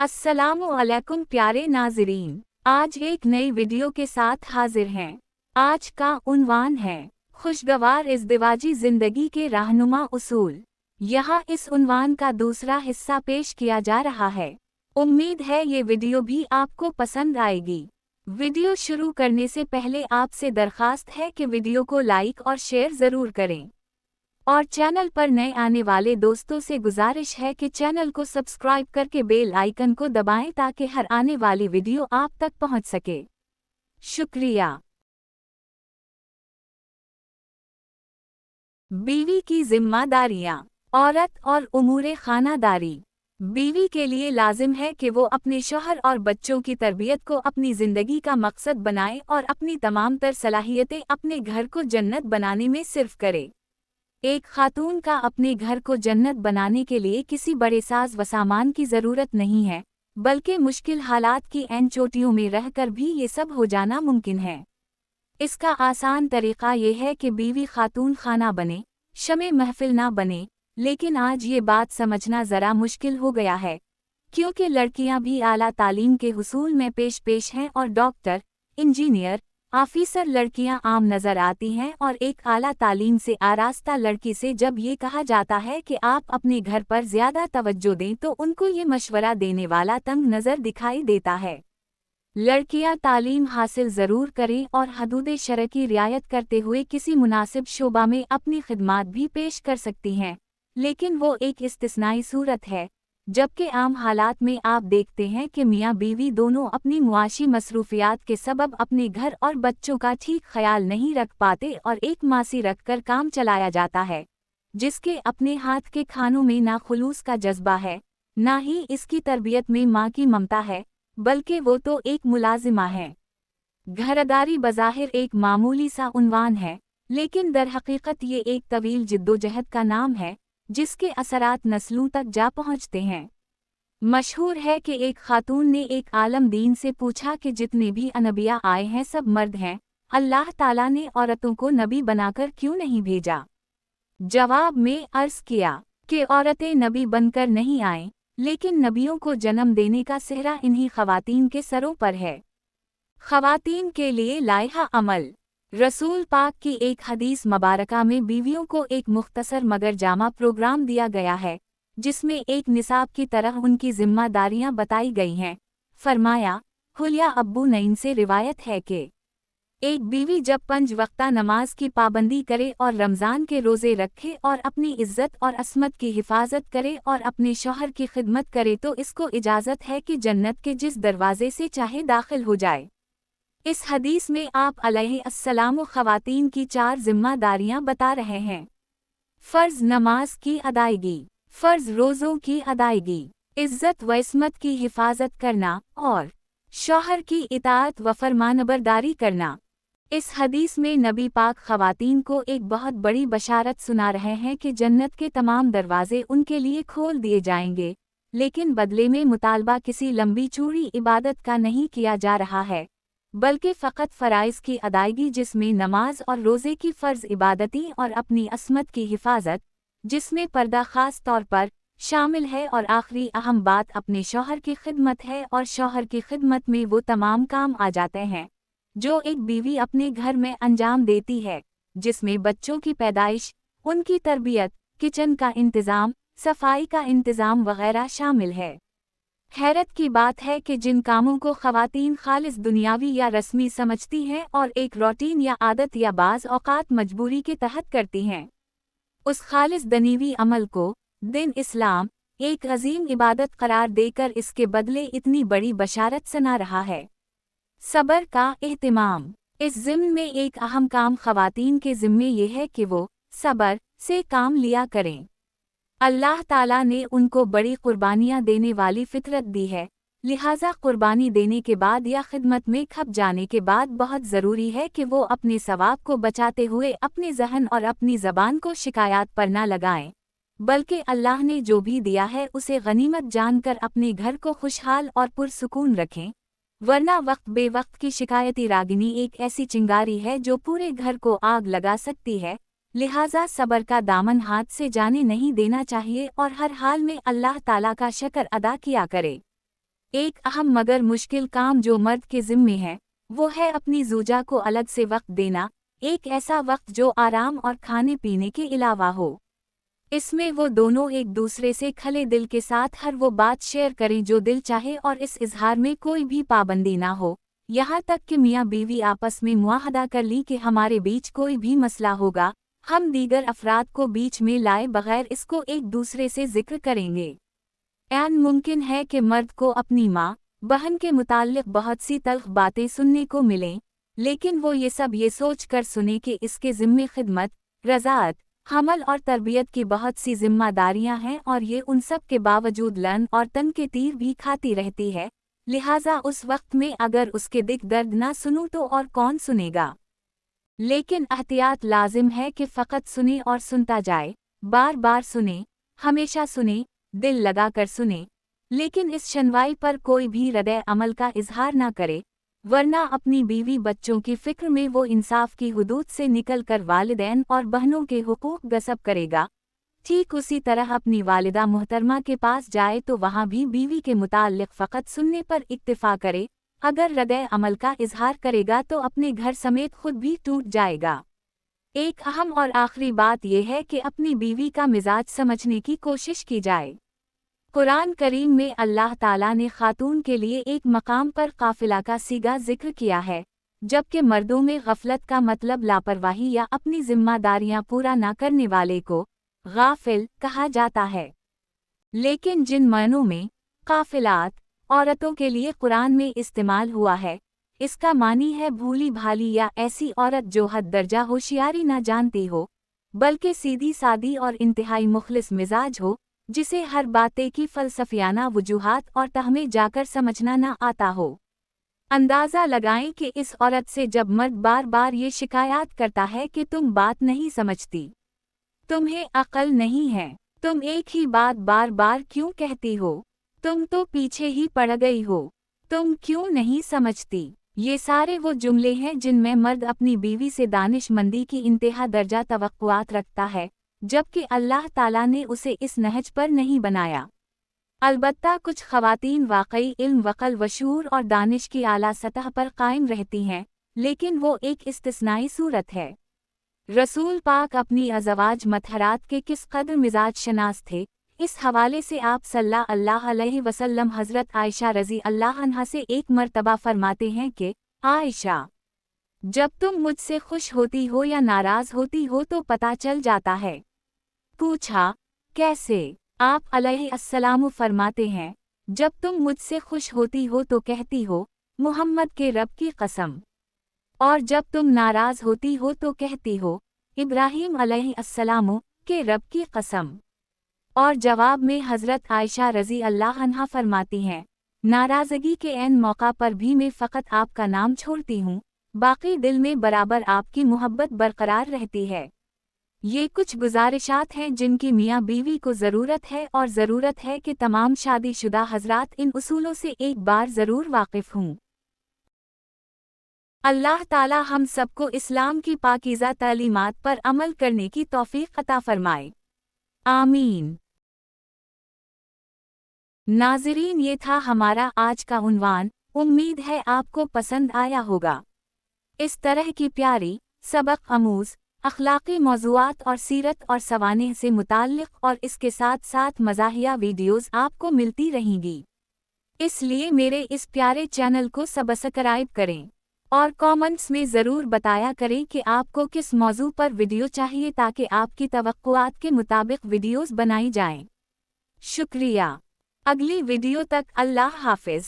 अस्सलामु अलैकुम प्यारे नाज़रीन, आज एक नई वीडियो के साथ हाजिर हैं। आज का उन्वान है खुशगवार इज़्दिवाजी ज़िंदगी के रहनुमा उसूल। यहाँ इस उन्वान का दूसरा हिस्सा पेश किया जा रहा है। उम्मीद है ये वीडियो भी आपको पसंद आएगी। वीडियो शुरू करने से पहले आपसे दरख्वास्त है कि वीडियो को लाइक और शेयर ज़रूर करें। और चैनल पर नए आने वाले दोस्तों से गुजारिश है कि चैनल को सब्सक्राइब करके बेल आइकन को दबाएं ताकि हर आने वाली वीडियो आप तक पहुंच सके। शुक्रिया। बीवी की जिम्मेदारियां। औरत और उमूरे खानादारी। बीवी के लिए लाजिम है कि वो अपने शौहर और बच्चों की तरबियत को अपनी ज़िंदगी का मकसद बनाए और अपनी तमाम तर सलाहियतें अपने घर को जन्नत बनाने में सिर्फ करे। एक खातून का अपने घर को जन्नत बनाने के लिए किसी बड़े साज व सामान की ज़रूरत नहीं है, बल्कि मुश्किल हालात की ऐन चोटियों में रहकर भी ये सब हो जाना मुमकिन है। इसका आसान तरीक़ा ये है कि बीवी खातून खाना बने, शमे महफिल ना बने। लेकिन आज ये बात समझना ज़रा मुश्किल हो गया है, क्योंकि लड़कियां भी आला तालीम के हुसूल में पेश हैं और डॉक्टर, इंजीनियर, ऑफिसर लड़कियां आम नज़र आती हैं। और एक आला तालीम से आरास्ता लड़की से जब ये कहा जाता है कि आप अपने घर पर ज़्यादा तवज्जो दें तो उनको ये मशवरा देने वाला तंग नज़र दिखाई देता है। लड़कियां तालीम हासिल ज़रूर करें और हदूद शरअ की रियायत करते हुए किसी मुनासिब शोबा में अपनी खिदमात भी पेश कर सकती हैं, लेकिन वो एक इस्तिस्नाई सूरत है, जबकि आम हालात में आप देखते हैं कि मियाँ बीवी दोनों अपनी मुआशी मसरूफियात के सबब अपने घर और बच्चों का ठीक ख्याल नहीं रख पाते और एक मासी रखकर काम चलाया जाता है, जिसके अपने हाथ के खानों में ना खुलूस का जज्बा है, ना ही इसकी तरबियत में माँ की ममता है, बल्कि वो तो एक मुलाजिमा है। घरदारी बज़ाहिर एक मामूली सा उन्वान है, लेकिन दरहकीकत ये एक तवील जिद्दोजहद का नाम है, जिसके असरात नस्लों तक जा पहुँचते हैं। मशहूर है कि एक खातून ने एक आलम दीन से पूछा कि जितने भी अनबिया आए हैं सब मर्द हैं, अल्लाह ताला ने औरतों को नबी बनाकर क्यों नहीं भेजा? जवाब में अर्ज़ किया कि औरतें नबी बनकर नहीं आएं, लेकिन नबियों को जन्म देने का सेहरा इन्हीं ख़वातीन के सरों पर है। ख़वातीन के लिए लाइहा अमल। रसूल पाक की एक हदीस मुबारका में बीवियों को एक मुख्तसर मगर जामा प्रोग्राम दिया गया है, जिसमें एक निसाब की तरह उनकी जिम्मेदारियां बताई गई हैं। फरमाया, हुलिया अब्बू नईम से रिवायत है कि एक बीवी जब 5 वक्ता नमाज की पाबंदी करे और रमज़ान के रोज़े रखे और अपनी इज़्ज़त और अस्मत की हिफाजत करे और अपने शौहर की खिदमत करे तो इसको इजाज़त है कि जन्नत के जिस दरवाज़े से चाहे दाखिल हो जाए। इस हदीस में आप अलैहिस्सलाम ख़वातीन की 4 जिम्मेदारियां बता रहे हैं। फ़र्ज़ नमाज की अदायगी, फ़र्ज़ रोज़ों की अदायगी, इज़्ज़त व इस्मत की हिफाजत करना और शौहर की इताअत व फरमानबरदारी करना। इस हदीस में नबी पाक ख़वातीन को एक बहुत बड़ी बशारत सुना रहे हैं कि जन्नत के तमाम दरवाजे उनके लिए खोल दिए जाएंगे, लेकिन बदले में मुतालबा किसी लंबी चौड़ी इबादत का नहीं किया जा रहा है, बल्कि फ़कत फ़राइज़ की अदायगी, जिसमें नमाज और रोज़े की फ़र्ज़ इबादती और अपनी अस्मत की हिफाजत, जिसमें पर्दा ख़ास तौर पर शामिल है, और आखिरी अहम बात अपने शौहर की खिदमत है। और शौहर की खिदमत में वो तमाम काम आ जाते हैं जो एक बीवी अपने घर में अंजाम देती है, जिसमें बच्चों की पैदाइश, उनकी तरबियत, किचन का इंतज़ाम, सफाई का इंतज़ाम वग़ैरह शामिल है। हैरत की बात है कि जिन कामों को ख़वातीन खालिस दुनियावी या रस्मी समझती हैं और एक रूटीन या आदत या बाज़ औक़ात मजबूरी के तहत करती हैं, उस खालिस दनीवी अमल को दिन इस्लाम एक अजीम इबादत करार देकर इसके बदले इतनी बड़ी बशारत सुना रहा है। सब्र का एहतिमाम। इस ज़िम्न में एक अहम काम ख़वातीन के ज़िम्मे ये है कि वो सब्र से काम लिया करें। अल्लाह ताला ने उनको बड़ी कुर्बानियाँ देने वाली फ़ितरत दी है, लिहाजा कुर्बानी देने के बाद या खिदमत में खप जाने के बाद बहुत ज़रूरी है कि वो अपने सवाब को बचाते हुए अपने ज़हन और अपनी ज़बान को शिकायत पर न लगाएं, बल्कि अल्लाह ने जो भी दिया है उसे गनीमत जानकर अपने घर को खुशहाल और पुरसुकून रखें, वरना वक्त बेवक्त की शिकायती रागिनी एक ऐसी चिंगारी है जो पूरे घर को आग लगा सकती है। लिहाजा सब्र का दामन हाथ से जाने नहीं देना चाहिए और हर हाल में अल्लाह ताला का शुक्र अदा किया करे। एक अहम मगर मुश्किल काम जो मर्द के ज़िम्मे है, वो है अपनी ज़ौजा को अलग से वक्त देना, एक ऐसा वक्त जो आराम और खाने पीने के अलावा हो। इसमें वो दोनों एक दूसरे से खले दिल के साथ हर वो बात शेयर करें जो दिल चाहे और इस इजहार में कोई भी पाबंदी ना हो, यहाँ तक कि मियाँ बीवी आपस में मुआहदा कर ली कि हमारे बीच कोई भी मसला होगा, हम दीगर अफराद को बीच में लाए बगैर इसको एक दूसरे से जिक्र करेंगे। ऐन मुमकिन है कि मर्द को अपनी माँ, बहन के मुताल्लिक बहुत सी तल्ख बातें सुनने को मिलें, लेकिन वो ये सब ये सोच कर सुने कि इसके ज़िम्मे खिदमत, रज़ाअत, हमल और तरबियत की बहुत सी जिम्मेदारियां हैं और ये उन सब के बावजूद लन और तन के तीर भी खाती रहती है, लिहाजा उस वक्त में अगर उसके दिल दर्द ना सुनूं तो और कौन सुनेगा। लेकिन एहतियात लाजिम है कि फ़कत सुने और सुनता जाए, बार बार सुने, हमेशा सुने, दिल लगा कर सुने, लेकिन इस शनवाई पर कोई भी रद्द अमल का इजहार ना करे, वरना अपनी बीवी बच्चों की फिक्र में वो इंसाफ की हुदूद से निकल कर वालिदैन और बहनों के हुकूक गसब करेगा। ठीक उसी तरह अपनी वालिदा मुहतरमा के पास जाए तो वहाँ भी बीवी के मुताल्लिक फ़कत सुनने पर इक्तिफ़ा करे, अगर रद्द अमल का इजहार करेगा तो अपने घर समेत खुद भी टूट जाएगा। एक अहम और आखिरी बात यह है कि अपनी बीवी का मिजाज समझने की कोशिश की जाए। कुरान करीम में अल्लाह ताला ने खातून के लिए एक मकाम पर काफिला का सीगा जिक्र किया है, जबकि मर्दों में गफलत का मतलब लापरवाही या अपनी जिम्मेदारियां पूरा न करने वाले को गाफिल कहा जाता है। लेकिन जिन मायनों में काफिलात औरतों के लिए कुरान में इस्तेमाल हुआ है, इसका मानी है भूली भाली या ऐसी औरत जो हद दर्जा होशियारी न जानती हो, बल्कि सीधी सादी और इंतहाई मुखलिस मिजाज हो, जिसे हर बातें की फ़लसफ़ियाना वजूहात और तहमें जाकर समझना न आता हो। अंदाज़ा लगाएं कि इस औरत से जब मर्द बार बार ये शिकायत करता है कि तुम बात नहीं समझती, तुम्हें अक्ल नहीं है, तुम एक ही बात बार बार क्यों कहती हो, तुम तो पीछे ही पड़ गई हो, तुम क्यों नहीं समझती, ये सारे वो जुमले हैं जिनमें मर्द अपनी बीवी से दानिशमंदी की इंतहा दर्जा तवक्कुआत रखता है, जबकि अल्लाह ताला ने उसे इस नहज पर नहीं बनाया। अलबत्ता कुछ ख़वातीन वाकई इल्म वक़ल वशूर और दानिश की आला सतह पर कायम रहती हैं, लेकिन वो एक इस्तिस्नाई सूरत है। रसूल पाक अपनी अज़वाज मतहरात के किस कदर मिजाज शनास थे, इस हवाले से आप सल्लल्लाहु अलैहि वसल्लम हज़रत आयशा रज़ी अल्लाह अन्हा से एक मर्तबा फरमाते हैं कि आयशा, जब तुम मुझसे खुश होती हो या नाराज़ होती हो तो पता चल जाता है। पूछा, कैसे? आप अलैहिस्सलाम फरमाते हैं, जब तुम मुझसे खुश होती हो तो कहती हो, मुहम्मद के रब की कसम, और जब तुम नाराज़ होती हो तो कहती हो, इब्राहीम अलैहिस्सलाम के रब की कसम। और जवाब में हज़रत आयशा रज़ी अल्लाह अन्हा फरमाती हैं, नाराज़गी के ऐन मौका पर भी मैं फ़कत आपका नाम छोड़ती हूँ, बाकी दिल में बराबर आपकी मोहब्बत बरकरार रहती है। ये कुछ गुजारिशात हैं जिनकी मियाँ बीवी को ज़रूरत है, और ज़रूरत है कि तमाम शादीशुदा हज़रात इन उसूलों से एक बार ज़रूर वाकिफ़ हों। अल्लाह ताला हम सबको इस्लाम की पाकीज़ा तालीमात पर अमल करने की तौफ़ीक़ अता फ़रमाए। आमीन। नाज़रीन, ये था हमारा आज का उन्वान, उम्मीद है आपको पसंद आया होगा। इस तरह की प्यारी, सबक आमूज़, अखलाक़ी मौज़ूआत और सीरत और सवानेह से मुताल्लिक़ और इसके साथ साथ मज़ाहिया वीडियोज़ आपको मिलती रहेंगी। इसलिए मेरे इस प्यारे चैनल को सब्सक्राइब करें और कमेंट्स में ज़रूर बताया करें कि आपको किस मौज़ू पर वीडियो चाहिए ताकि आपकी तवक्कुआत के मुताबिक वीडियोज़ बनाई जाएं। शुक्रिया। अगली वीडियो तक अल्लाह हाफ़िज़।